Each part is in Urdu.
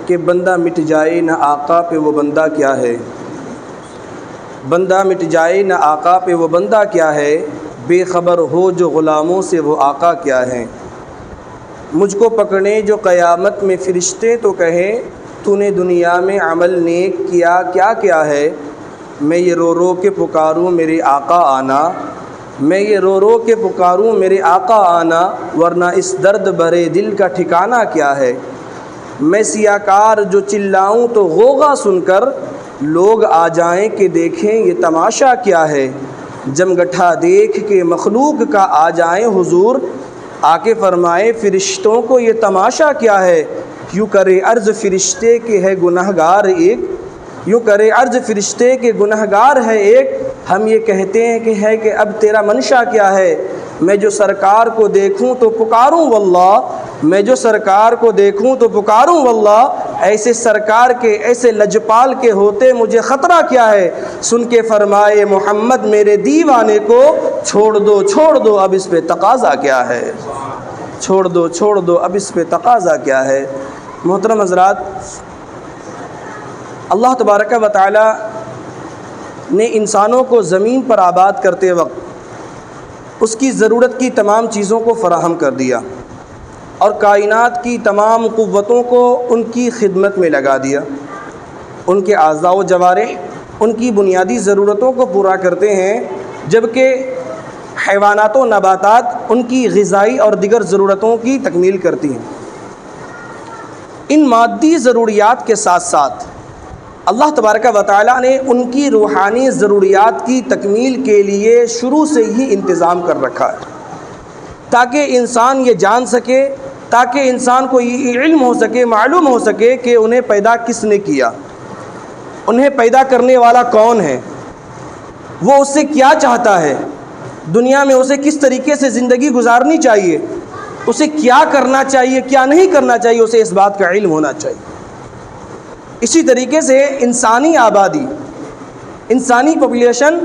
کہ بندہ مٹ جائے نہ آقا پہ وہ بندہ کیا ہے، بندہ مٹ جائے نہ آقا پہ وہ بندہ کیا ہے، بے خبر ہو جو غلاموں سے وہ آقا کیا ہے۔ مجھ کو پکڑے جو قیامت میں فرشتے تو کہیں تو نے دنیا میں عمل نیک کیا کیا کیا ہے، میں یہ رو رو کے پکاروں میرے آقا آنا، میں یہ رو رو کے پکاروں میرے آقا آنا، ورنہ اس درد بھرے دل کا ٹھکانہ کیا ہے۔ میں سیاہ کار جو چلاؤں تو غوغا سن کر لوگ آ جائیں کہ دیکھیں یہ تماشا کیا ہے، جمگٹھا دیکھ کے مخلوق کا آ جائیں حضور، آ کے فرمائے فرشتوں کو یہ تماشا کیا ہے۔ یوں کرے عرض فرشتے کہ ہے گنہگار ایک، یوں کرے عرض فرشتے کہ گنہگار ہے ایک، ہم یہ کہتے ہیں کہ اب تیرا منشا کیا ہے۔ میں جو سرکار کو دیکھوں تو پکاروں واللہ، میں جو سرکار کو دیکھوں تو پکاروں واللہ، ایسے سرکار کے ایسے لجپال کے ہوتے مجھے خطرہ کیا ہے۔ سن کے فرمائے محمد میرے دیوانے کو چھوڑ دو اب اس پہ تقاضا کیا ہے، چھوڑ دو اب اس پہ تقاضا کیا ہے۔ محترم حضرات، اللہ تبارک و تعالی نے انسانوں کو زمین پر آباد کرتے وقت اس کی ضرورت کی تمام چیزوں کو فراہم کر دیا اور کائنات کی تمام قوتوں کو ان کی خدمت میں لگا دیا۔ ان کے اعضاء و جوارح ان کی بنیادی ضرورتوں کو پورا کرتے ہیں، جبکہ حیوانات و نباتات ان کی غذائی اور دیگر ضرورتوں کی تکمیل کرتی ہیں۔ ان مادی ضروریات کے ساتھ ساتھ اللہ تبارک و تعالیٰ نے ان کی روحانی ضروریات کی تکمیل کے لیے شروع سے ہی انتظام کر رکھا ہے، تاکہ انسان یہ جان سکے، تاکہ انسان کو یہ علم ہو سکے، معلوم ہو سکے کہ انہیں پیدا کس نے کیا، انہیں پیدا کرنے والا کون ہے، وہ اس سے کیا چاہتا ہے، دنیا میں اسے کس طریقے سے زندگی گزارنی چاہیے، اسے کیا کرنا چاہیے کیا نہیں کرنا چاہیے، اسے اس بات کا علم ہونا چاہیے۔ اسی طریقے سے انسانی آبادی، انسانی پاپولیشن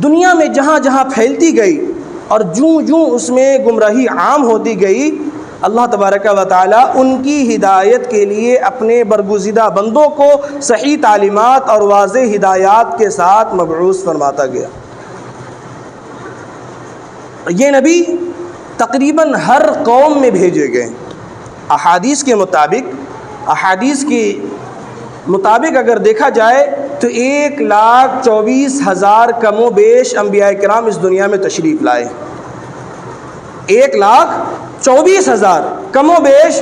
دنیا میں جہاں جہاں پھیلتی گئی اور جوں اس میں گمراہی عام ہوتی گئی، اللہ تبارک و تعالیٰ ان کی ہدایت کے لیے اپنے برگزیدہ بندوں کو صحیح تعلیمات اور واضح ہدایات کے ساتھ مبعوث فرماتا گیا۔ یہ نبی تقریباً ہر قوم میں بھیجے گئے۔ احادیث کے مطابق اگر دیکھا جائے تو 1,24,000 کم و بیش انبیاء کرام اس دنیا میں تشریف لائے۔ 1,24,000 کم و بیش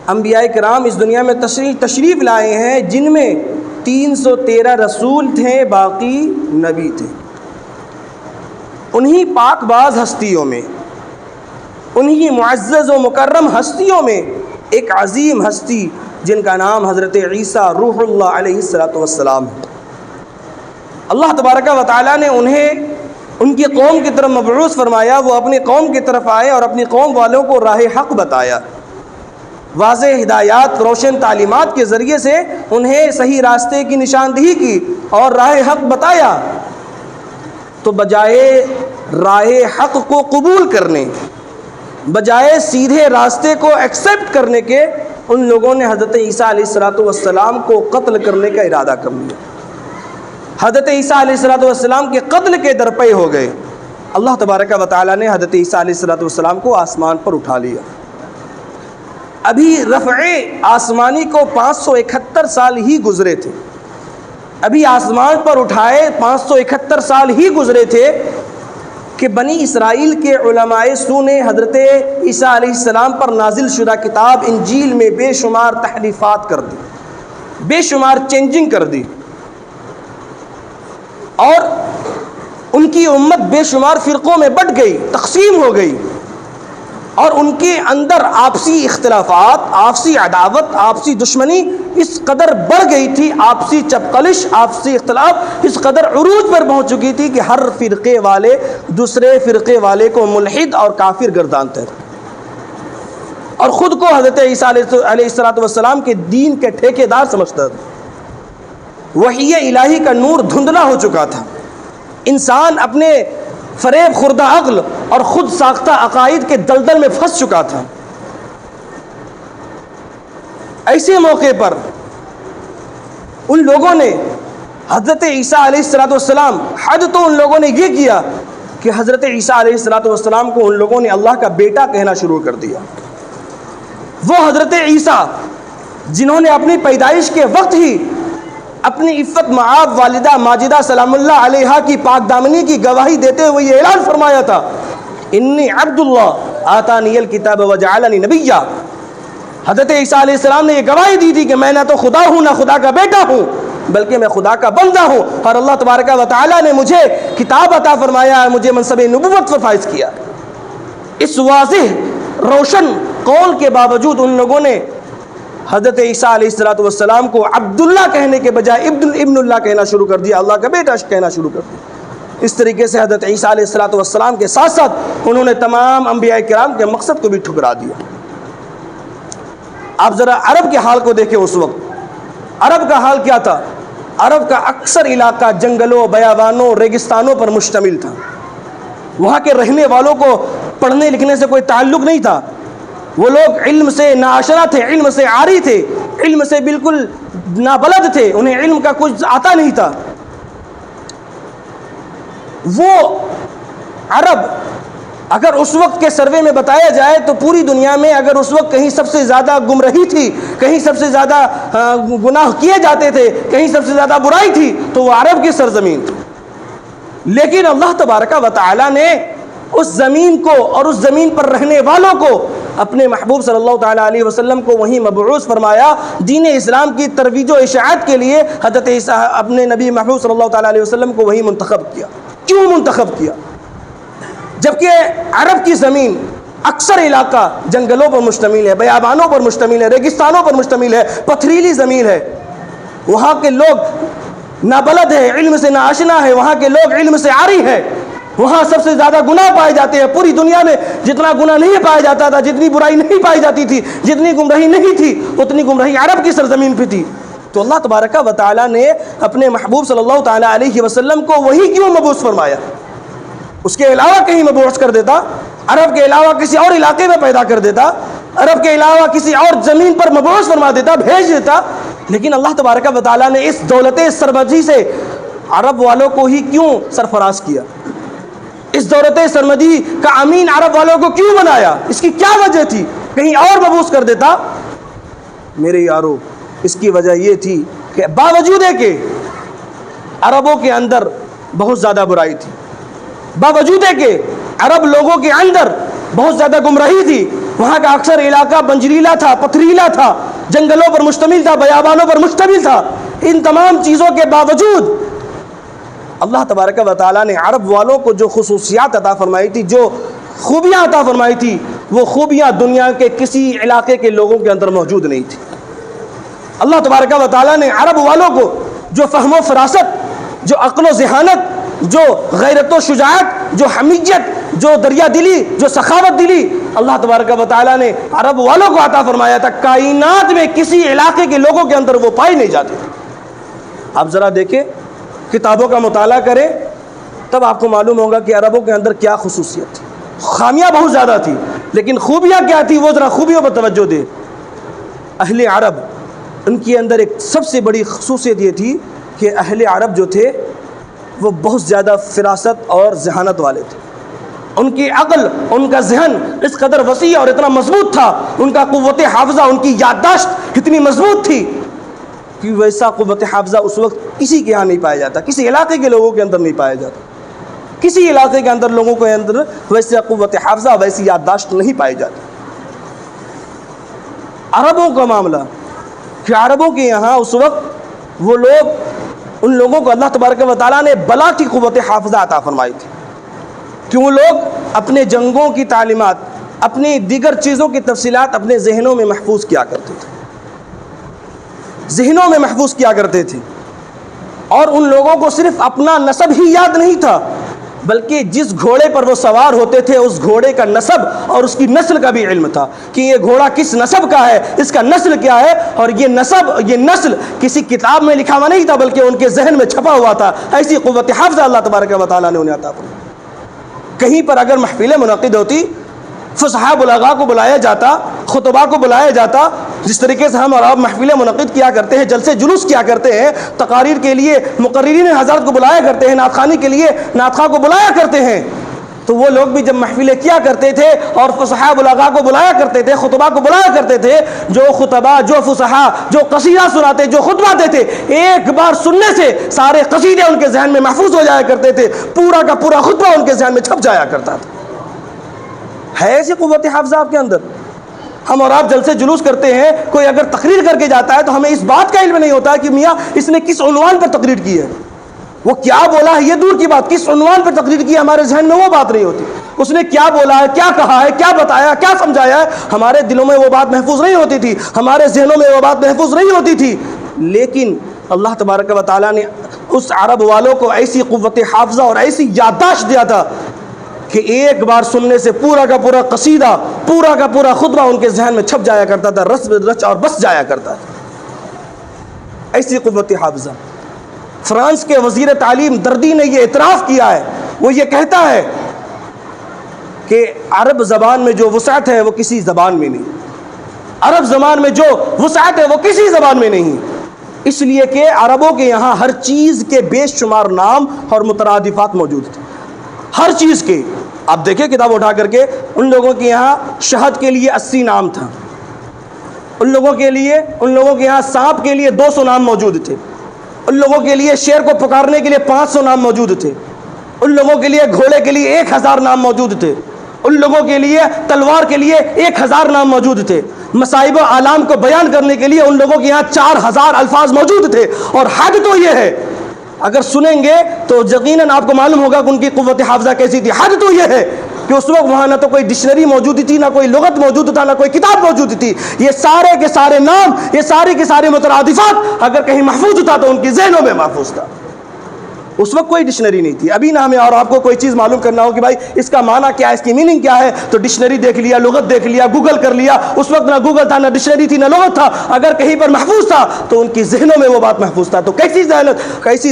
انبیاء کرام اس دنیا میں تشریف لائے ہیں، جن میں 313 رسول تھے، باقی نبی تھے۔ انہی پاک باز ہستیوں میں، انہی معزز و مکرم ہستیوں میں ایک عظیم ہستی جن کا نام حضرت عیسیٰ روح اللہ علیہ السلام ہے۔ اللہ تبارک و تعالیٰ نے انہیں ان کی قوم کی طرف مبعوث فرمایا، وہ اپنی قوم کی طرف آئے اور اپنی قوم والوں کو راہ حق بتایا، واضح ہدایات، روشن تعلیمات کے ذریعے سے انہیں صحیح راستے کی نشاندہی کی اور راہ حق بتایا۔ تو بجائے راہ حق کو قبول کرنے، بجائے سیدھے راستے کو ایکسیپٹ کرنے کے، ان لوگوں نے حضرت عیسیٰ علیہ السلام کو قتل کرنے کا ارادہ کر لیا۔ حضرت عیسیٰ علیہ السلام کے قتل کے درپے ہو گئے۔ اللہ تبارک و تعالیٰ نے حضرت عیسیٰ علیہ السلام کو آسمان پر اٹھا لیا۔ ابھی رفع آسمانی کو 571 سال ہی گزرے تھے، ابھی آسمان پر اٹھائے 571 سال ہی گزرے تھے کہ بنی اسرائیل کے علماء سو نے حضرت عیسیٰ علیہ السلام پر نازل شدہ کتاب انجیل میں بے شمار تحریفات کر دی، بے شمار چینجنگ کر دی، اور ان کی امت بے شمار فرقوں میں بٹ گئی، تقسیم ہو گئی، اور ان کے اندر آپسی اختلافات، آپسی عداوت، آپسی دشمنی اس قدر بڑھ گئی تھی، آپسی چپقلش، آپسی اختلاف اس قدر عروج پر پہنچ چکی تھی کہ ہر فرقے والے دوسرے فرقے والے کو ملحد اور کافر گردانتے تھے، اور خود کو حضرت عیسیٰ علیہ السلام کے دین کے ٹھیکیدار سمجھتا تھا۔ وحی الہی کا نور دھندلا ہو چکا تھا، انسان اپنے فریب خوردہ عقل اور خود ساختہ عقائد کے دلدل میں پھنس چکا تھا۔ ایسے موقع پر ان لوگوں نے حضرت عیسیٰ علیہ السلام حد تو ان لوگوں نے یہ کیا کہ حضرت عیسیٰ علیہ السلام کو ان لوگوں نے اللہ کا بیٹا کہنا شروع کر دیا۔ وہ حضرت عیسیٰ جنہوں نے اپنی پیدائش کے وقت ہی اپنی عفت معاب والدہ ماجدہ سلام اللہ علیہا کی پاک دامنی کی گواہی دیتے ہوئے یہ اعلان فرمایا تھا، انی عبد اللہ آتانی الکتاب وجعلنی نبیا۔ حضرت عیسیٰ علیہ السلام نے یہ گواہی دی تھی کہ میں نہ تو خدا ہوں نہ خدا کا بیٹا ہوں، بلکہ میں خدا کا بندہ ہوں، اور اللہ تبارک و تعالیٰ نے مجھے کتاب عطا فرمایا ہے، مجھے منصب نبوت پر فائز کیا۔ اس واضح روشن قول کے باوجود ان لوگوں نے حضرت عیسیٰ علیہ السلام کو عبداللہ کہنے کے بجائے ابن اللہ کہنا شروع کر دیا، اللہ کا بیٹا کہنا شروع کر دیا۔ اس طریقے سے حضرت عیسیٰ علیہ السلام کے ساتھ ساتھ انہوں نے تمام انبیاء کرام کے مقصد کو بھی ٹھکرا دیا۔ آپ ذرا عرب کے حال کو دیکھیں۔ اس وقت عرب کا حال کیا تھا؟ عرب کا اکثر علاقہ جنگلوں، بیابانوں، ریگستانوں پر مشتمل تھا۔ وہاں کے رہنے والوں کو پڑھنے لکھنے سے کوئی تعلق نہیں تھا۔ وہ لوگ علم سے ناآشنا تھے، علم سے عاری تھے، علم سے بالکل نابلد تھے، انہیں علم کا کچھ آتا نہیں تھا۔ وہ عرب اگر اس وقت کے سروے میں بتایا جائے تو پوری دنیا میں اگر اس وقت کہیں سب سے زیادہ گمراہی تھی، کہیں سب سے زیادہ گناہ کیے جاتے تھے، کہیں سب سے زیادہ برائی تھی تو وہ عرب کی سرزمین تھی۔ لیکن اللہ تبارک و تعالی نے اس زمین کو اور اس زمین پر رہنے والوں کو، اپنے محبوب صلی اللہ تعالیٰ علیہ وسلم کو وہیں مبعوث فرمایا دین اسلام کی ترویج و اشاعت کے لیے۔ حضرت عیسیٰ اپنے نبی محبوب صلی اللہ تعالیٰ علیہ وسلم کو وہیں منتخب کیا۔ کیوں منتخب کیا؟ جبکہ عرب کی زمین اکثر علاقہ جنگلوں پر مشتمل ہے، بیابانوں پر مشتمل ہے، ریگستانوں پر مشتمل ہے، پتھریلی زمین ہے، وہاں کے لوگ نابلد ہے، علم سے ناآشنا ہے، وہاں کے لوگ علم سے عاری ہے، وہاں سب سے زیادہ گناہ پائے جاتے ہیں۔ پوری دنیا میں جتنا گناہ نہیں پایا جاتا تھا، جتنی برائی نہیں پائی جاتی تھی، جتنی گمراہی نہیں تھی، اتنی گمراہی عرب کی سرزمین پہ تھی۔ تو اللہ تبارک و تعالیٰ نے اپنے محبوب صلی اللہ تعالیٰ علیہ وسلم کو وہی کیوں مبعوث فرمایا؟ اس کے علاوہ کہیں مبعوث کر دیتا، عرب کے علاوہ کسی اور علاقے میں پیدا کر دیتا، عرب کے علاوہ کسی اور زمین پر مبعوث فرما دیتا، بھیج دیتا، لیکن اللہ تبارک و تعالیٰ نے اس دولت سرمدی سے عرب والوں کو ہی کیوں سرفراز کیا؟ اس دولت سرمدی کا امین عرب والوں کو کیوں بنایا؟ اس کی کیا وجہ تھی؟ کہیں اور مبعوث کر دیتا۔ میرے یارو، اس کی وجہ یہ تھی کہ باوجود ہے کہ عربوں کے اندر بہت زیادہ برائی تھی، باوجود ہے کہ عرب لوگوں کے اندر بہت زیادہ گمراہی تھی، وہاں کا اکثر علاقہ بنجریلا تھا، پتھریلا تھا، جنگلوں پر مشتمل تھا، بیابانوں پر مشتمل تھا، ان تمام چیزوں کے باوجود اللہ تبارک و تعالیٰ نے عرب والوں کو جو خصوصیات عطا فرمائی تھی، جو خوبیاں عطا فرمائی تھی، وہ خوبیاں دنیا کے کسی علاقے کے لوگوں کے اندر موجود نہیں تھی۔ اللہ تبارک و تعالیٰ نے عرب والوں کو جو فہم و فراست، جو عقل و ذہانت، جو غیرت و شجاعت، جو حمیت، جو دریا دلی، جو سخاوت دلی، اللہ تبارک و تعالیٰ نے عرب والوں کو عطا فرمایا تھا، کائنات میں کسی علاقے کے لوگوں کے اندر وہ پائے نہیں جاتے تھے۔ آپ ذرا دیکھیں، کتابوں کا مطالعہ کریں، تب آپ کو معلوم ہوگا کہ عربوں کے اندر کیا خصوصیت تھی۔ خامیاں بہت زیادہ تھی، لیکن خوبیاں کیا تھی، وہ ذرا خوبیوں پر توجہ دیں۔ اہل عرب، ان کے اندر ایک سب سے بڑی خصوصیت یہ تھی کہ اہل عرب جو تھے وہ بہت زیادہ فراست اور ذہانت والے تھے۔ ان کی عقل، ان کا ذہن اس قدر وسیع اور اتنا مضبوط تھا، ان کا قوت حافظہ، ان کی یادداشت اتنی مضبوط تھی کہ ویسا قوت حافظہ اس وقت کسی کے یہاں نہیں پایا جاتا، کسی علاقے کے لوگوں کے اندر نہیں پایا جاتا، کسی علاقے کے اندر لوگوں کے اندر ویسا قوت حافظہ، ویسی یادداشت نہیں پائی جاتی۔ عربوں کا معاملہ کہ عربوں کے یہاں اس وقت وہ لوگ، ان لوگوں کو اللہ تبارک و تعالیٰ نے بلا کی قوت حافظہ عطا فرمائی تھی کہ وہ لوگ اپنے جنگوں کی تعلیمات، اپنی دیگر چیزوں کی تفصیلات اپنے ذہنوں میں محفوظ کیا کرتے تھے، ذہنوں میں محفوظ کیا کرتے تھے۔ اور ان لوگوں کو صرف اپنا نسب ہی یاد نہیں تھا، بلکہ جس گھوڑے پر وہ سوار ہوتے تھے اس گھوڑے کا نسب اور اس کی نسل کا بھی علم تھا کہ یہ گھوڑا کس نسب کا ہے، اس کا نسل کیا ہے، اور یہ نسب، یہ نسل کسی کتاب میں لکھا ہوا نہیں تھا بلکہ ان کے ذہن میں چھپا ہوا تھا۔ ایسی قوت حافظہ اللہ تبارک و تعالیٰ نے انہیں عطا فرمائی۔ کہیں پر اگر محفلیں منعقد ہوتی، فصحاء بلغاء کو بلایا جاتا خطبہ کو بلایا جاتا، جس طریقے سے ہم اور آپ محفلیں منعقد کیا کرتے ہیں، جلسے جلوس کیا کرتے ہیں، تقاریر کے لیے مقررین حضرات کو بلایا کرتے ہیں، نعت خوانی کے لیے نعت خواں کو بلایا کرتے ہیں، تو وہ لوگ بھی جب محفلیں کیا کرتے تھے اور فصحاء بلاغا کو بلایا کرتے تھے، خطبہ کو بلایا کرتے تھے، جو خطبہ، جو فصحاء، جو قصیدہ سناتے، جو خطبہ دیتے، ایک بار سننے سے سارے قصیدے ان کے ذہن میں محفوظ ہو جایا کرتے تھے، پورا کا پورا خطبہ ان کے ذہن میں چھپ جایا کرتا تھا۔ ہے ایسی قوت حافظہ آپ کے اندر؟ ہم اور آپ جلسے جلوس کرتے ہیں، کوئی اگر تقریر کر کے جاتا ہے تو ہمیں اس بات کا علم نہیں ہوتا کہ میاں اس نے کس عنوان پر تقریر کی ہے، وہ کیا بولا ہے یہ دور کی بات، کس عنوان پر تقریر کی، ہمارے ذہن میں وہ بات نہیں ہوتی، اس نے کیا بولا ہے، کیا کہا ہے، کیا بتایا، کیا سمجھایا ہے، ہمارے دلوں میں وہ بات محفوظ نہیں ہوتی تھی، ہمارے ذہنوں میں وہ بات محفوظ نہیں ہوتی تھی۔ لیکن اللہ تبارک و تعالیٰ نے اس عرب والوں کو ایسی قوت حافظہ اور ایسی یادداشت دیا تھا کہ ایک بار سننے سے پورا کا پورا قصیدہ، پورا کا پورا خطبہ ان کے ذہن میں چھپ جایا کرتا تھا، رچ اور بس جایا کرتا تھا، ایسی قوت حافظہ۔ فرانس کے وزیر تعلیم دردی نے یہ اعتراف کیا ہے، وہ یہ کہتا ہے کہ عرب زبان میں جو وسعت ہے وہ کسی زبان میں نہیں، عرب زبان میں جو وسعت ہے وہ کسی زبان میں نہیں، اس لیے کہ عربوں کے یہاں ہر چیز کے بے شمار نام اور مترادفات موجود تھے، ہر چیز کے۔ آپ دیکھیں کتاب اٹھا کر کے، ان لوگوں کے یہاں شہد کے لیے 80 نام تھا، ان لوگوں کے یہاں سانپ کے لیے 200 نام موجود تھے، ان لوگوں کے لیے شیر کو پکارنے کے لیے 500 نام موجود تھے، ان لوگوں کے لیے گھوڑے کے لیے 1000 نام موجود تھے، ان لوگوں کے لیے تلوار کے لیے 1000 نام موجود تھے، مصائب و آلام کو بیان کرنے کے لیے ان لوگوں کے یہاں 4000 الفاظ موجود تھے۔ اور حد تو یہ ہے، اگر سنیں گے تو یقیناً آپ کو معلوم ہوگا کہ ان کی قوت حافظہ کیسی تھی۔ حد تو یہ ہے کہ اس وقت وہاں نہ تو کوئی ڈکشنری موجود تھی، نہ کوئی لغت موجود تھا، نہ کوئی کتاب موجود تھی، یہ سارے کے سارے نام، یہ سارے کے سارے مترادفات اگر کہیں محفوظ تھا تو ان کی ذہنوں میں محفوظ تھا۔ اس وقت کوئی ڈکشنری نہیں تھی۔ ابھی نہ ہمیں اور آپ کو کوئی چیز معلوم کرنا ہو کہ بھائی اس کا معنی کیا ہے، اس کی میننگ کیا ہے، تو ڈکشنری دیکھ لیا، لغت دیکھ لیا، گوگل کر لیا۔ اس وقت نہ گوگل تھا، نہ ڈکشنری تھی، نہ لغت تھا، اگر کہیں پر محفوظ تھا تو ان کی ذہنوں میں وہ بات محفوظ تھا۔ تو کیسی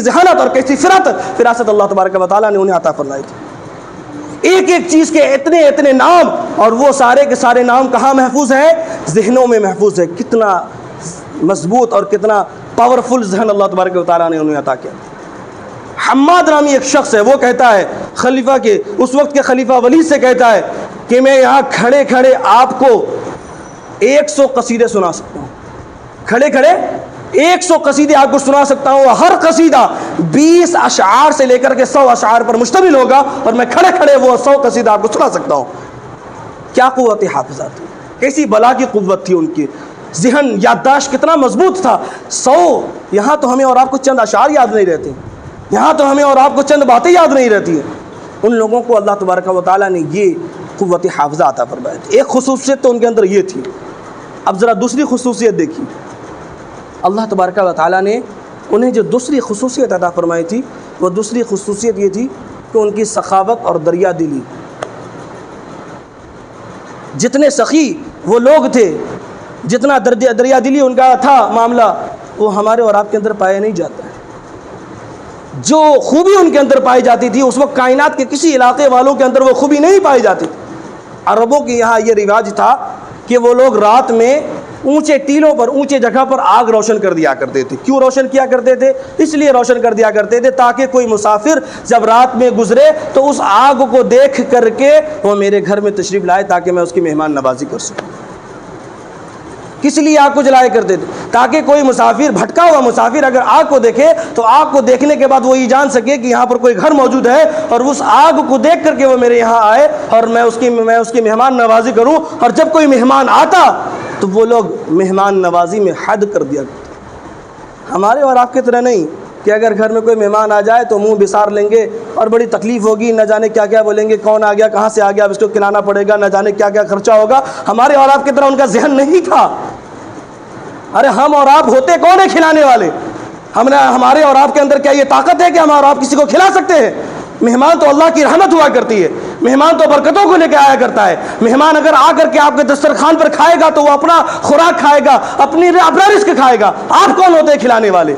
ذہانت اور کیسی فراست اللہ تبارک و تعالیٰ نے انہیں عطا فرمائی تھی۔ ایک ایک چیز کے اتنے نام، اور وہ سارے کے سارے نام کہاں محفوظ ہیں؟ ذہنوں میں محفوظ ہے۔ کتنا مضبوط اور کتنا پاورفل ذہن اللہ تبارک و تعالیٰ نے انہیں عطا کیا۔ حماد نامی ایک شخص ہے، وہ کہتا ہے خلیفہ کے، اس وقت کے خلیفہ ولید سے کہتا ہے کہ میں یہاں کھڑے کھڑے آپ کو 100 قصیدے سنا سکتا ہوں، کھڑے کھڑے 100 قصیدے آپ کو سنا سکتا ہوں، ہر قصیدہ 20 اشعار سے لے کر کے 100 اشعار پر مشتمل ہوگا، اور میں کھڑے کھڑے وہ 100 قصیدہ آپ کو سنا سکتا ہوں۔ کیا قوت حافظہ تھی، کیسی بلا کی قوت تھی ان کی، ذہن یادداشت کتنا مضبوط تھا۔ 100، یہاں تو ہمیں اور آپ کو چند اشعار یاد نہیں رہتے، یہاں تو ہمیں اور آپ کو چند باتیں یاد نہیں رہتی ہیں۔ ان لوگوں کو اللہ تبارک و تعالیٰ نے یہ قوت حافظہ عطا فرمائی تھی۔ ایک خصوصیت تو ان کے اندر یہ تھی۔ اب ذرا دوسری خصوصیت دیکھیے، اللہ تبارک و تعالیٰ نے انہیں جو دوسری خصوصیت عطا فرمائی تھی، وہ دوسری خصوصیت یہ تھی کہ ان کی سخاوت اور دریا دلی۔ جتنے سخی وہ لوگ تھے، جتنا دریا دلی ان کا تھا معاملہ، وہ ہمارے اور آپ کے اندر پایا نہیں جاتا ہے۔ جو خوبی ان کے اندر پائی جاتی تھی، اس وقت کائنات کے کسی علاقے والوں کے اندر وہ خوبی نہیں پائی جاتی تھی۔ عربوں کے یہاں یہ رواج تھا کہ وہ لوگ رات میں اونچے ٹیلوں پر، اونچے جگہ پر آگ روشن کر دیا کرتے تھے۔ کیوں روشن کیا کرتے تھے؟ اس لیے روشن کر دیا کرتے تھے تاکہ کوئی مسافر جب رات میں گزرے تو اس آگ کو دیکھ کر کے وہ میرے گھر میں تشریف لائے، تاکہ میں اس کی مہمان نوازی کر سکوں۔ کس لیے آگ کو جلایا کرتے تھے؟ تاکہ کوئی مسافر، بھٹکا ہوا مسافر اگر آگ کو دیکھے تو آگ کو دیکھنے کے بعد وہ یہ جان سکے کہ یہاں پر کوئی گھر موجود ہے، اور اس آگ کو دیکھ کر کے وہ میرے یہاں آئے اور میں اس کی مہمان نوازی کروں۔ اور جب کوئی مہمان آتا تو وہ لوگ مہمان نوازی میں حد کر دیا کرتے۔ ہمارے اور آپ کی طرح نہیں کہ اگر گھر میں کوئی مہمان آ جائے تو منہ بسار لیں گے اور بڑی تکلیف ہوگی، نہ جانے کیا کیا بولیں گے، کون آ گیا، کہاں سے آ گیا، اب اس کو کھلانا پڑے گا، نہ جانے کیا کیا خرچہ ہوگا۔ ہمارے اور آپ کی طرح ان کا ذہن نہیں تھا۔ ارے ہم اور آپ ہوتے کون ہیں کھلانے والے؟ ہمارے اور آپ کے اندر کیا یہ طاقت ہے کہ ہم اور آپ کسی کو کھلا سکتے ہیں؟ مہمان تو اللہ کی رحمت ہوا کرتی ہے، مہمان تو برکتوں کو لے کے آیا کرتا ہے۔ مہمان اگر آ کر کے آپ کے دسترخوان پر کھائے گا تو وہ اپنا خوراک کھائے گا، اپنا رزق کھائے گا۔ آپ کون ہوتے ہیں کھلانے والے؟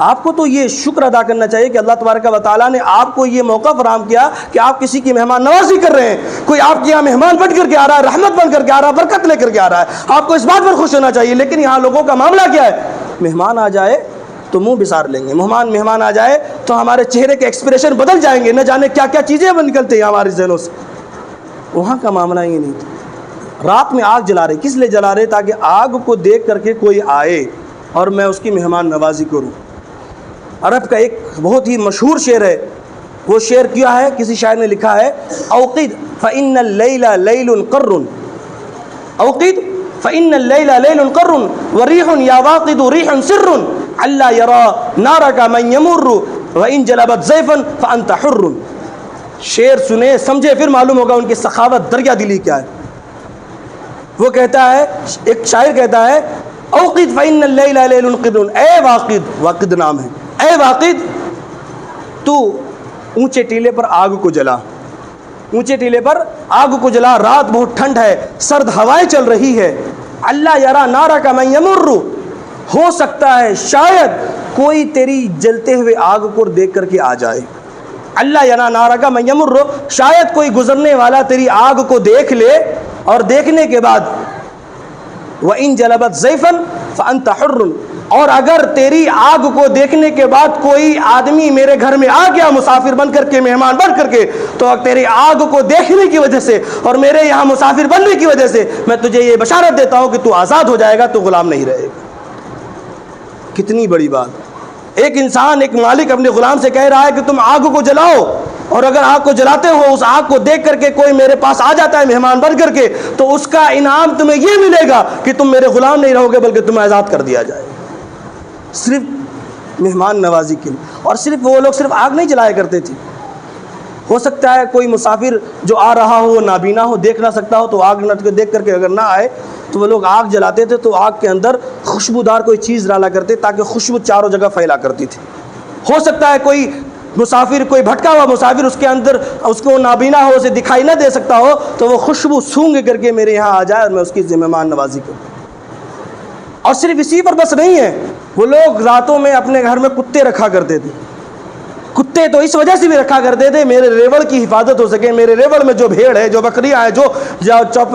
آپ کو تو یہ شکر ادا کرنا چاہیے کہ اللہ تبارک و تعالیٰ نے آپ کو یہ موقع فراہم کیا کہ آپ کسی کی مہمان نوازی کر رہے ہیں. کوئی آپ کے یہاں مہمان بن کر کے آ رہا ہے, رحمت بن کر کے آ رہا ہے, برکت لے کر کے آ رہا ہے, آپ کو اس بات پر خوش ہونا چاہیے. لیکن یہاں لوگوں کا معاملہ کیا ہے؟ مہمان آ جائے تو منہ بسار لیں گے, مہمان آ جائے تو ہمارے چہرے کے ایکسپریشن بدل جائیں گے, نہ جانے کیا کیا چیزیں نکلتے ہیں ہمارے ذہنوں سے. وہاں کا معاملہ یہ نہیں تھا. رات میں آگ جلا رہے, کس لیے جلا رہے؟ تاکہ آگ کو دیکھ کر کے کوئی آئے اور میں اس کی مہمان نوازی کروں. عرب کا ایک بہت ہی مشہور شعر ہے, وہ شعر کیا ہے؟ کسی شاعر نے لکھا ہے, اوقد فإن الليل ليل قر, اوقد فإن الليل ليل قر وريح يا واقد ريح سر الا يرى نارك من يمر وإن جلبت زيفا فأنت حر. شعر سنے سمجھے پھر معلوم ہوگا ان کی سخاوت, دریا دلی کیا ہے. وہ کہتا ہے, ایک شاعر کہتا ہے, اوقد فإن الليل ليل قر, اے واقد, واقد نام ہے, اے واقد تو اونچے ٹیلے پر آگ کو جلا, اونچے ٹیلے پر آگ کو جلا, رات بہت ٹھنڈ ہے, سرد ہوائیں چل رہی ہے. اللہ یرا نارک من یمر, ہو سکتا ہے شاید کوئی تیری جلتے ہوئے آگ کو دیکھ کر کے آ جائے. اللہ یرا نارک من یمر, شاید کوئی گزرنے والا تیری آگ کو دیکھ لے, اور دیکھنے کے بعد وَإِن جَلَبَتْ زَيْفًا فَأَنْتَ حُرٌّ, اور اگر تیری آگ کو دیکھنے کے بعد کوئی آدمی میرے گھر میں آ گیا مسافر بن کر کے, مہمان بن کر کے, تو تیری آگ کو دیکھنے کی وجہ سے اور میرے یہاں مسافر بننے کی وجہ سے میں تجھے یہ بشارت دیتا ہوں کہ تو آزاد ہو جائے گا, تو غلام نہیں رہے گا. کتنی بڑی بات. ایک انسان, ایک مالک اپنے غلام سے کہہ رہا ہے کہ تم آگ کو جلاؤ, اور اگر آگ کو جلاتے ہو, اس آگ کو دیکھ کر کے کوئی میرے پاس آ جاتا ہے مہمان بن کر کے, تو اس کا انعام تمہیں یہ ملے گا کہ تم میرے غلام نہیں رہو گے بلکہ تمہیں آزاد کر دیا جائے. صرف مہمان نوازی کے لیے. اور صرف وہ لوگ صرف آگ نہیں جلایا کرتے تھے. ہو سکتا ہے کوئی مسافر جو آ رہا ہو, نابینا ہو, دیکھ نہ سکتا ہو, تو آگ دیکھ کر کے اگر نہ آئے تو وہ لوگ آگ جلاتے تھے, تو آگ کے اندر خوشبودار کوئی چیز ڈالا کرتے تاکہ خوشبو چاروں جگہ پھیلا کرتی تھی. ہو سکتا ہے کوئی مسافر, کوئی بھٹکا ہوا مسافر, اس کے اندر اس کو نابینا ہو, اسے دکھائی نہ دے سکتا ہو, تو وہ خوشبو سونگھ کر کے میرے یہاں آ جائے اور میں اس کی مہمان نوازی کروں. اور صرف اسی پر بس نہیں ہے, وہ لوگ راتوں میں اپنے گھر میں کتے رکھا کرتے تھے. کتے تو اس وجہ سے بھی رکھا کرتے تھے میرے ریوڑ کی حفاظت ہو سکے, میرے ریوڑ میں جو بھیڑ ہے, جو بکریاں ہیں, جو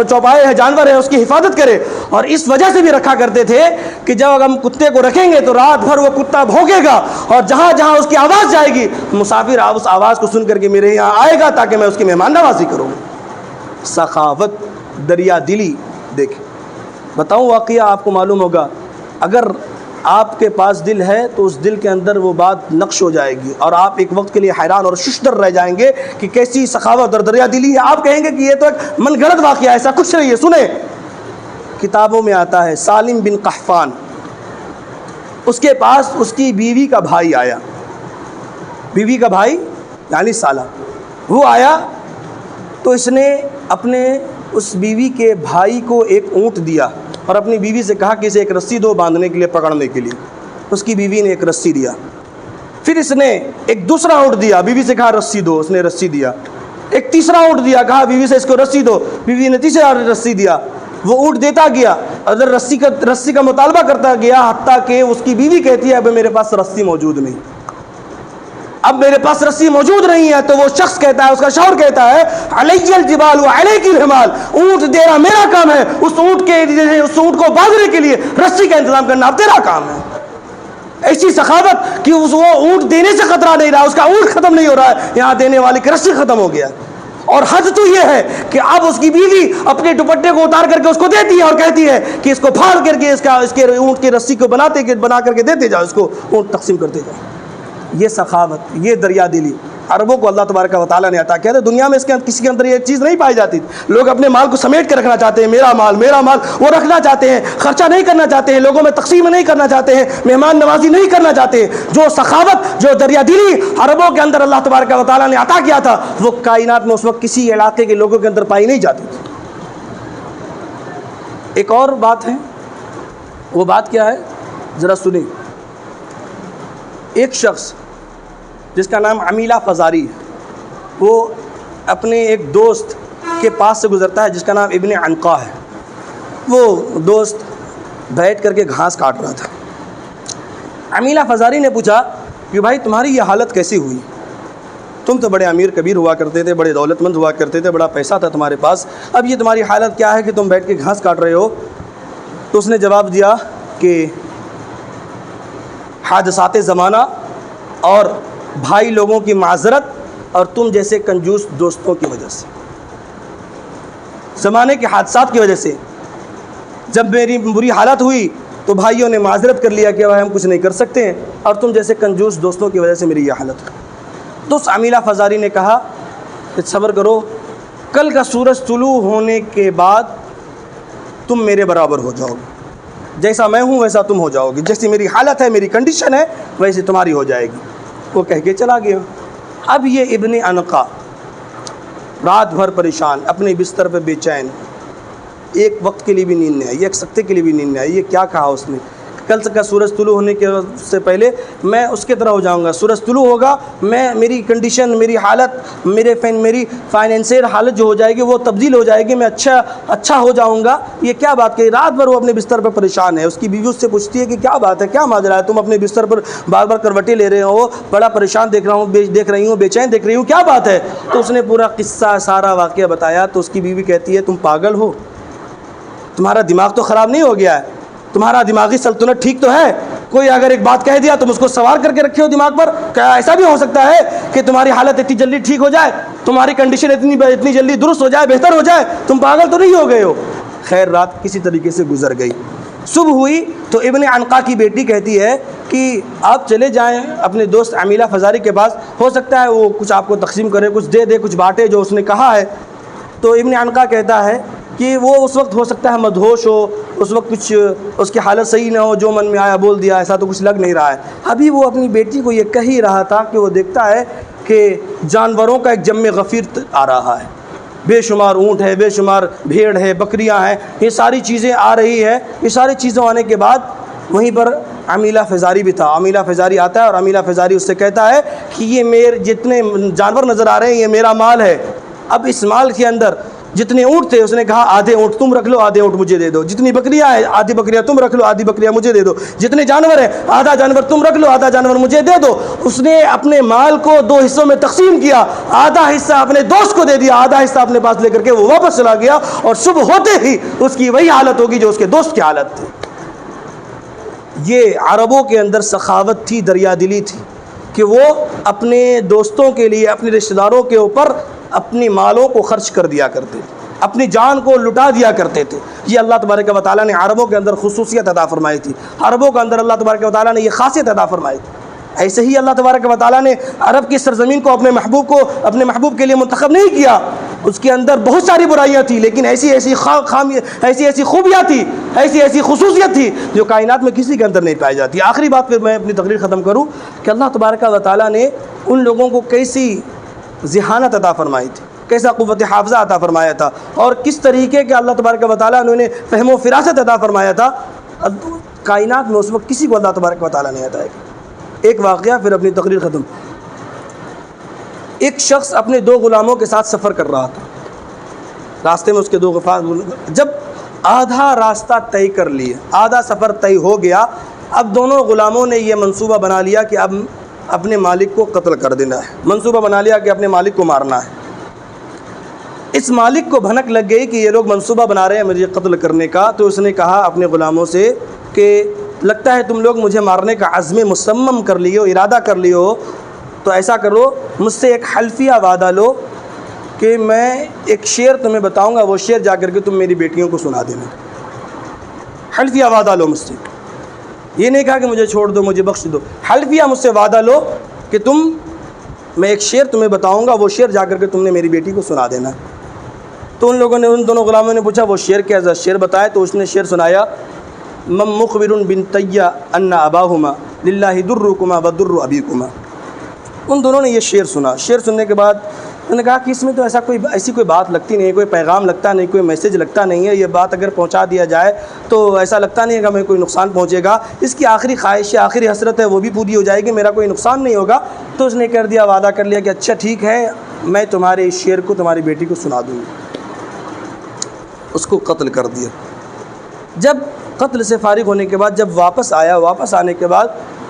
چوپائے ہیں, جانور ہیں, اس کی حفاظت کرے. اور اس وجہ سے بھی رکھا کرتے تھے کہ جب ہم کتے کو رکھیں گے تو رات بھر وہ کتا بھونکے گا, اور جہاں جہاں اس کی آواز جائے گی مسافر اس آواز کو سن کر کے میرے یہاں آئے گا تاکہ میں اس کی مہمان نوازی کروں. سخاوت, دریا دلی. دیکھیں بتاؤں واقعہ, آپ کو معلوم ہوگا, اگر آپ کے پاس دل ہے تو اس دل کے اندر وہ بات نقش ہو جائے گی, اور آپ ایک وقت کے لیے حیران اور ششدر رہ جائیں گے کہ کیسی سخاوت اور دریا دلی ہے. آپ کہیں گے کہ یہ تو ایک من گھڑت واقعہ ہے, ایسا کچھ نہیں ہے. سنیں, کتابوں میں آتا ہے, سالم بن قحفان, اس کے پاس اس کی بیوی کا بھائی آیا, بیوی کا بھائی یعنی سالہ, وہ آیا تو اس نے اپنے اس بیوی کے بھائی کو ایک اونٹ دیا, اور اپنی بیوی سے کہا کہ اسے ایک رسی دو باندھنے کے لیے, پکڑنے کے لیے. اس کی بیوی نے ایک رسی دیا. پھر اس نے ایک دوسرا اونٹ دیا, بیوی سے کہا رسی دو, اس نے رسی دیا. ایک تیسرا اونٹ دیا, کہا بیوی سے اس کو رسی دو, بیوی نے تیسرا رسی دیا. وہ اونٹ دیتا گیا, اگر رسی کا مطالبہ کرتا گیا, حتیٰ کہ اس کی بیوی کہتی ہے اب میرے پاس رسی موجود نہیں, اب میرے پاس رسی موجود نہیں ہے. تو وہ شخص کہتا ہے, اس کا شوہر کہتا ہے, علی الجبال وعلیک الحمال, اونٹ دینا میرا کام ہے, اس اونٹ کو باندھنے کے لیے رسی کا انتظام کرنا اب تیرا کام ہے. ایسی سخاوت کہ وہ اونٹ دینے سے خطرہ نہیں رہا, اس کا اونٹ ختم نہیں ہو رہا ہے, یہاں دینے والی کی رسی ختم ہو گیا. اور حد تو یہ ہے کہ اب اس کی بیوی اپنے دوپٹے کو اتار کر کے اس کو دیتی ہے اور کہتی ہے کہ اس کو پھاڑ کر کے اس کے اونٹ کی رسی کو بنا کر کے دیتے جاؤ, اس کو اونٹ تقسیم کرتے جاؤ. یہ سخاوت, یہ دریا دلی عربوں کو اللہ تبارک و تعالیٰ نے عطا کیا تھا. دنیا میں کسی کے اندر یہ چیز نہیں پائی جاتی. لوگ اپنے مال کو سمیٹ کے رکھنا چاہتے ہیں, میرا مال وہ رکھنا چاہتے ہیں, خرچہ نہیں کرنا چاہتے ہیں, لوگوں میں تقسیم نہیں کرنا چاہتے ہیں, مہمان نوازی نہیں کرنا چاہتے ہیں. جو سخاوت, جو دریا دلی عربوں کے اندر اللہ تبارک و تعالیٰ نے عطا کیا تھا, وہ کائنات میں اس وقت کسی علاقے کے لوگوں کے اندر پائی نہیں جاتی تھی. ایک اور بات ہے, وہ بات کیا ہے ذرا سنیں. ایک شخص جس کا نام عمیلہ فزاری ہے, وہ اپنے ایک دوست کے پاس سے گزرتا ہے جس کا نام ابن عنقا ہے. وہ دوست بیٹھ کر کے گھاس کاٹ رہا تھا. عمیلہ فزاری نے پوچھا کہ بھائی تمہاری یہ حالت کیسی ہوئی؟ تم تو بڑے امیر کبیر ہوا کرتے تھے، بڑے دولت مند ہوا کرتے تھے، بڑا پیسہ تھا تمہارے پاس، اب یہ تمہاری حالت کیا ہے کہ تم بیٹھ کے گھاس کاٹ رہے ہو؟ تو اس نے جواب دیا کہ حادثات زمانہ اور بھائی لوگوں کی معذرت اور تم جیسے کنجوس دوستوں کی وجہ سے، زمانے کے حادثات کی وجہ سے جب میری بری حالت ہوئی تو بھائیوں نے معذرت کر لیا کہ بھائی ہم کچھ نہیں کر سکتے ہیں، اور تم جیسے کنجوس دوستوں کی وجہ سے میری یہ حالت ہوئی۔ تو اس عمیلہ فزاری نے کہا کہ صبر کرو، کل کا سورج طلوع ہونے کے بعد تم میرے برابر ہو جاؤ گے، جیسا میں ہوں ویسا تم ہو جاؤ گے، جیسی میری حالت ہے، میری کنڈیشن ہے، ویسی تمہاری ہو جائے گی۔ وہ کہہ کے چلا گیا۔ اب یہ ابن عنقا رات بھر پریشان، اپنے بستر پہ بے چین، ایک وقت کے لیے بھی نیند نہیں آئی، ایک سکتے کے لیے بھی نیند نہیں آئی۔ یہ کیا کہا اس نے؟ کل کا سورج طلوع ہونے کے سے پہلے میں اس کے طرح ہو جاؤں گا، سورج طلوع ہوگا، میری کنڈیشن، میری حالت، میری فائنینشیل حالت جو ہو جائے گی وہ تبدیل ہو جائے گی، میں اچھا ہو جاؤں گا۔ یہ کیا بات کہی؟ رات بھر وہ اپنے بستر پر پریشان ہے۔ اس کی بیوی اس سے پوچھتی ہے کہ کیا بات ہے، کیا ماجرا ہے، تم اپنے بستر پر بار بار کروٹیں لے رہے ہو، بڑا پریشان دیکھ رہی ہوں، بے چین دیکھ رہی ہوں، کیا بات ہے؟ تو اس نے پورا قصہ، سارا واقعہ بتایا۔ تو اس کی بیوی کہتی ہے تم پاگل ہو، تمہارا دماغ تو خراب نہیں ہو گیا ہے، تمہارا دماغی سلطنت ٹھیک تو ہے؟ کوئی اگر ایک بات کہہ دیا تم اس کو سوار کر کے رکھے ہو دماغ پر؟ کیا ایسا بھی ہو سکتا ہے کہ تمہاری حالت اتنی جلدی ٹھیک ہو جائے، تمہاری کنڈیشن اتنی جلدی درست ہو جائے، بہتر ہو جائے؟ تم پاگل تو نہیں ہو گئے ہو؟ خیر رات کسی طریقے سے گزر گئی۔ صبح ہوئی تو ابن عنقا کی بیٹی کہتی ہے کہ آپ چلے جائیں اپنے دوست عمیلہ فزاری کے پاس، ہو سکتا ہے وہ کچھ آپ کو تقسیم کرے، کچھ دے دے، کچھ بانٹے جو اس نے کہا ہے۔ تو ابن عنقا کہتا ہے کہ وہ اس وقت ہو سکتا ہے مدہوش ہو، اس وقت کچھ اس کی حالت صحیح نہ ہو، جو من میں آیا بول دیا، ایسا تو کچھ لگ نہیں رہا ہے۔ ابھی وہ اپنی بیٹی کو یہ کہہ ہی رہا تھا کہ وہ دیکھتا ہے کہ جانوروں کا ایک جم غفیر آ رہا ہے، بے شمار اونٹ ہے، بے شمار بھیڑ ہے، بکریاں ہیں، یہ ساری چیزیں آ رہی ہے۔ یہ ساری چیزیں آنے کے بعد وہیں پر عمیلہ فزاری بھی تھا۔ عمیلہ فزاری آتا ہے اور عمیلہ فزاری اس سے کہتا ہے کہ یہ میرے جتنے جانور نظر آ رہے ہیں یہ میرا مال ہے۔ اب اس مال کے اندر جتنے اونٹ تھے اس نے کہا آدھے اونٹ تم رکھ لو، آدھے اونٹ مجھے دے دو۔ جتنی بکریاں ہیں آدھی بکریاں تم رکھ لو، آدھی بکریاں مجھے دے دو۔ جتنے جانور ہیں آدھا جانور تم رکھ لو، آدھا جانور مجھے دے دو۔ اس نے اپنے مال کو دو حصوں میں تقسیم کیا، آدھا حصہ اپنے دوست کو دے دیا، آدھا حصہ اپنے پاس لے کر کے وہ واپس چلا گیا، اور صبح ہوتے ہی اس کی وہی حالت ہوگی جو اس کے دوست کی حالت تھی۔ یہ عربوں کے اندر سخاوت تھی، دریا دلی تھی کہ وہ اپنے دوستوں کے لیے، اپنے رشتہ داروں کے اوپر اپنی مالوں کو خرچ کر دیا کرتے تھے، اپنی جان کو لٹا دیا کرتے تھے۔ یہ اللہ تبارک و تعالیٰ نے عربوں کے اندر خصوصیت عطا فرمائی تھی، عربوں کے اندر اللہ تبارک و تعالیٰ نے یہ خاصیت عطا فرمائی تھی۔ ایسے ہی اللہ تبارک و تعالیٰ نے عرب کی سرزمین کو اپنے محبوب کے لیے منتخب نہیں کیا۔ اس کے اندر بہت ساری برائیاں تھیں، لیکن ایسی خوبیاں تھیں، ایسی خصوصیت تھی جو کائنات میں کسی کے اندر نہیں پائی جاتی۔ آخری بات پھر میں اپنی تقریر ختم کروں کہ اللہ تبارک و تعالیٰ نے ان لوگوں کو کیسی ذہانت عطا فرمائی تھی، کیسا قوت حافظہ عطا فرمایا تھا، اور کس طریقے کے اللہ تبارک و تعالیٰ نے انہیں فہم و فراست عطا فرمایا تھا۔ کائنات میں اس وقت کسی کو اللہ تبارک و تعالیٰ نے عطا کیا۔ ایک واقعہ پھر اپنی تقریر ختم۔ ایک شخص اپنے دو غلاموں کے ساتھ سفر کر رہا تھا، راستے میں اس کے دو جب آدھا راستہ طے کر لیا، آدھا سفر طے ہو گیا، اب دونوں غلاموں نے یہ منصوبہ بنا لیا کہ اب اپنے مالک کو قتل کر دینا ہے، منصوبہ بنا لیا کہ اپنے مالک کو مارنا ہے۔ اس مالک کو بھنک لگ گئی کہ یہ لوگ منصوبہ بنا رہے ہیں مجھے قتل کرنے کا، تو اس نے کہا اپنے غلاموں سے کہ لگتا ہے تم لوگ مجھے مارنے کا عزم مصمم کر لیے ہو، ارادہ کر لیے ہو، تو ایسا کرو مجھ سے ایک حلفیہ وعدہ لو کہ میں ایک شعر تمہیں بتاؤں گا، وہ شعر جا کر کے تم میری بیٹیوں کو سنا دینا۔ حلفیہ وعدہ لو مجھ سے، یہ نہیں کہا کہ مجھے چھوڑ دو، مجھے بخش دو، حلفیہ مجھ سے وعدہ لو کہ میں ایک شعر تمہیں بتاؤں گا، وہ شعر جا کر کے تم نے میری بیٹی کو سنا دینا۔ تو ان لوگوں نے، ان دونوں غلاموں نے پوچھا وہ شعر کیا ہے؟ شعر بتایا تو اس نے شعر سنایا، من مخبر بنتی ان اباہما للہ درکما ودر ابیکما۔ ان دونوں نے یہ شعر سنا۔ شعر سننے کے بعد انہوں نے کہا کہ اس میں تو ایسی کوئی بات لگتی نہیں ہے، کوئی پیغام لگتا نہیں، کوئی میسج لگتا نہیں ہے، یہ بات اگر پہنچا دیا جائے تو ایسا لگتا نہیں ہے کہ ہمیں کوئی نقصان پہنچے گا، اس کی آخری خواہش ہے، آخری حسرت ہے، وہ بھی پوری ہو جائے گی، میرا کوئی نقصان نہیں ہوگا۔ تو اس نے کر دیا، وعدہ کر لیا کہ اچھا ٹھیک ہے، میں تمہارے اس شعر کو تمہاری بیٹی کو سنا دوں گی۔ اس کو قتل کر دیا۔ جب قتل سے فارغ ہونے کے بعد جب واپس آیا، واپس آنے کے بعد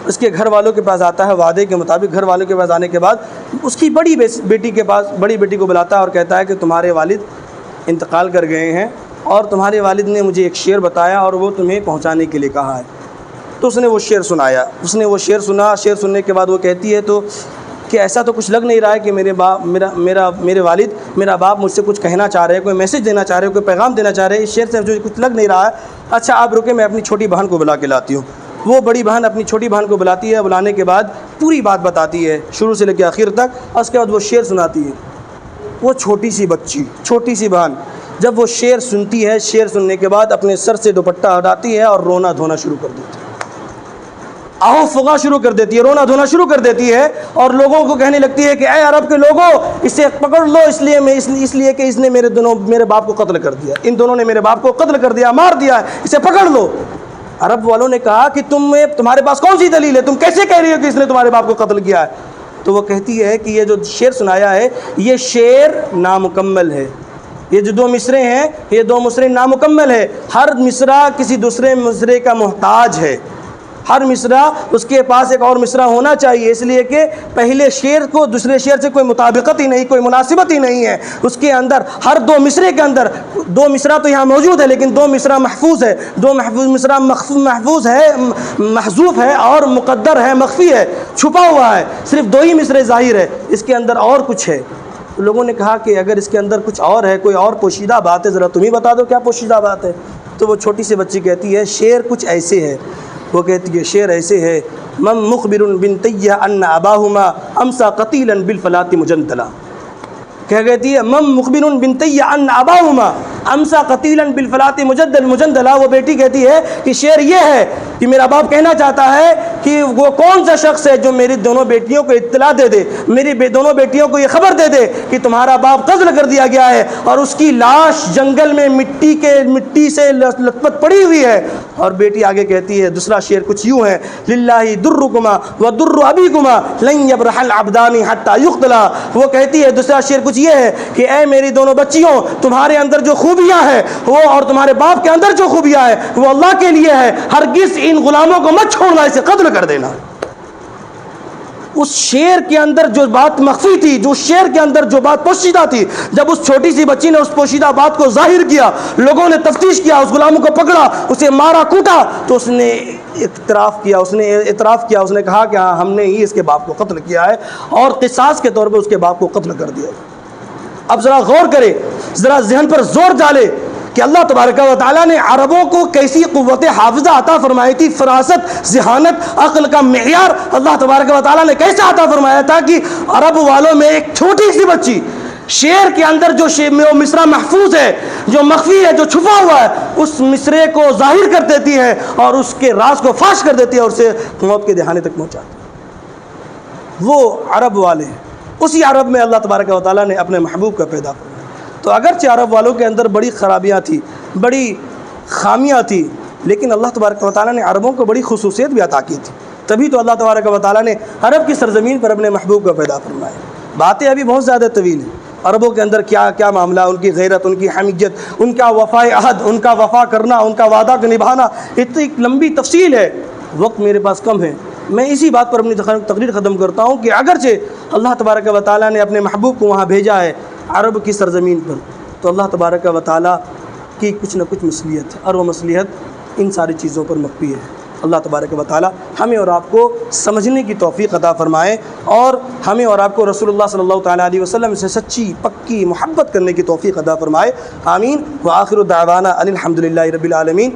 اس کے گھر والوں کے پاس آتا ہے، وعدے کے مطابق گھر والوں کے پاس آنے کے بعد اس کی بڑی بیٹی کے پاس، بڑی بیٹی کو بلاتا ہے اور کہتا ہے کہ تمہارے والد انتقال کر گئے ہیں اور تمہارے والد نے مجھے ایک شعر بتایا اور وہ تمہیں پہنچانے کے لیے کہا ہے۔ تو اس نے وہ شعر سنایا، اس نے وہ شعر سنا۔ شعر سننے کے بعد وہ کہتی ہے تو کہ ایسا تو کچھ لگ نہیں رہا ہے کہ میرے والد، میرا باپ مجھ سے کچھ کہنا چاہ رہے ہیں، کوئی میسج دینا چاہ رہے ہیں، کوئی پیغام دینا چاہ رہے ہیں، اس شعر سے جو کچھ لگ نہیں رہا ہے۔ اچھا آپ رکے، میں اپنی چھوٹی بہن کو بلا کے لاتی ہوں۔ وہ بڑی بہن اپنی چھوٹی بہن کو بلاتی ہے، بلانے کے بعد پوری بات بتاتی ہے شروع سے لے کے آخر تک، اور اس کے بعد وہ شعر سناتی ہے۔ وہ چھوٹی سی بچی، چھوٹی سی بہن جب وہ شعر سنتی ہے، شعر سننے کے بعد اپنے سر سے دوپٹہ ہٹاتی ہے اور رونا دھونا شروع کر دیتی ہے، آہو فغاں شروع کر دیتی ہے، رونا دھونا شروع کر دیتی ہے، اور لوگوں کو کہنے لگتی ہے کہ اے عرب کے لوگوں، اسے پکڑ لو، اس لیے کہ اس نے میرے باپ کو قتل کر دیا، ان دونوں نے میرے باپ کو قتل کر دیا، مار دیا ہے، اسے پکڑ لو۔ عرب والوں نے کہا کہ تمہارے پاس کون سی دلیل ہے، تم کیسے کہہ رہی ہو کہ اس نے تمہارے باپ کو قتل کیا ہے؟ تو وہ کہتی ہے کہ یہ جو شعر سنایا ہے یہ شعر نامکمل ہے، یہ جو 2 مصرے ہیں یہ 2 مصرے نامکمل ہے، ہر مصرع کسی دوسرے مصرے کا محتاج ہے، ہر مصرع اس کے پاس ایک اور مصرع ہونا چاہیے، اس لیے کہ پہلے شعر کو دوسرے شعر سے کوئی مطابقت ہی نہیں، کوئی مناسبت ہی نہیں ہے، اس کے اندر ہر 2 مصرے کے اندر 2 مصرع تو یہاں موجود ہے لیکن 2 مصرع محفوظ ہے، 2 مصرع محفوظ ہے، محذوف ہے اور مقدر ہے، مخفی ہے، چھپا ہوا ہے، صرف 2 ہی مصرے ظاہر ہے، اس کے اندر اور کچھ ہے۔ لوگوں نے کہا کہ اگر اس کے اندر کچھ اور ہے، کوئی اور پوشیدہ بات ہے، ذرا تم ہی بتا دو کیا پوشیدہ بات ہے۔ تو وہ چھوٹی سی بچی کہتی ہے شعر کچھ ایسے ہے، وہ کہتی ہے شعر ایسے ہے، من مخبر بنتی ان اباہما امسا قتیلا بالفلاۃ مجندلا، کیا کہتی ہے؟ من مخبر بنتی ان اباہما امسا قتیلا بالفلاۃ مجندلا، وہ بیٹی کہتی ہے کہ شعر یہ ہے کہ میرا باپ کہنا چاہتا ہے کہ وہ کون سا شخص ہے جو میری دونوں بیٹیوں کو اطلاع دے دے، میری دونوں بیٹیوں کو یہ خبر دے دے کہ تمہارا باپ قتل کر دیا گیا ہے اور اس کی لاش جنگل میں مٹی سے لت پت پڑی ہوئی ہے۔ اور بیٹی آگے کہتی ہے، دوسرا شعر کچھ یوں ہے، للہ درکما ودر ابیکما لن یبرح العبدان حتی یقتلا، وہ کہتی ہے دوسرا شعر کچھ یہ ہے کہ اے میری دونوں بچیوں، تمہارے اندر جو خوبیاں ہیں وہ اور تمہارے باپ کے اندر جو خوبیاں ہیں وہ اللہ کے لیے ہے، ہرگز ان غلاموں کو مت چھوڑنا، اسے قتل کر دینا۔ اس شعر کے اندر جو بات مخفی تھی، جو شعر کے اندر جو بات پوشیدہ تھی، جب اس چھوٹی سی بچی نے اس پوشیدہ بات کو ظاہر کیا، لوگوں نے تفتیش کیا، اس غلاموں کو پکڑا، اسے مارا کوٹا، تو اس نے اعتراف کیا، اس نے کہا کہ ہاں ہم نے ہی اس کے باپ کو قتل کیا ہے اور قصاص کے طور پہ اس کے باپ کو قتل کر دیا۔ اب ذرا غور کرے، ذرا ذہن پر زور ڈالے کہ اللہ تبارک و تعالیٰ نے عربوں کو کیسی قوت حافظہ عطا فرمائی تھی، فراست، ذہانت، عقل کا معیار اللہ تبارک و تعالیٰ نے کیسے عطا فرمایا تھا کہ عرب والوں میں ایک چھوٹی سی بچی شعر کے اندر جو مصرع محفوظ ہے، جو مخفی ہے، جو چھپا ہوا ہے، اس مصرے کو ظاہر کر دیتی ہے اور اس کے راز کو فاش کر دیتی ہے اور اسے موت کے دہانے تک پہنچاتی ہے۔ وہ عرب والے ہیں، اسی عرب میں اللہ تبارک و تعالیٰ نے اپنے محبوب کا پیدا فرمایا۔ تو اگرچہ عرب والوں کے اندر بڑی خرابیاں تھیں، بڑی خامیاں تھیں، لیکن اللہ تبارک و تعالیٰ نے عربوں کو بڑی خصوصیت بھی عطا کی تھی، تبھی تو اللہ تبارک و تعالیٰ نے عرب کی سرزمین پر اپنے محبوب کا پیدا فرمایا۔ باتیں ابھی بہت زیادہ طویل ہیں، عربوں کے اندر کیا کیا معاملہ، ان کی غیرت، ان کی حمیت، ان کا وفائے عہد، ان کا وفا کرنا، ان کا وعدہ کو نبھانا، اتنی لمبی تفصیل ہے، وقت میرے پاس کم ہے، میں اسی بات پر اپنی تقریر ختم کرتا ہوں کہ اگرچہ اللہ تبارک و تعالیٰ نے اپنے محبوب کو وہاں بھیجا ہے عرب کی سرزمین پر، تو اللہ تبارک و تعالیٰ کی کچھ نہ کچھ مصلیحت ہے اور وہ مصلیحت ان ساری چیزوں پر مبنی ہے۔ اللہ تبارک و تعالیٰ ہمیں اور آپ کو سمجھنے کی توفیق عطا فرمائے اور ہمیں اور آپ کو رسول اللہ صلی اللہ تعالیٰ علیہ وسلم سے سچی پکی محبت کرنے کی توفیق عطا فرمائے، آمین۔ وآخر دعوانا ان الحمد للہ رب العالمین۔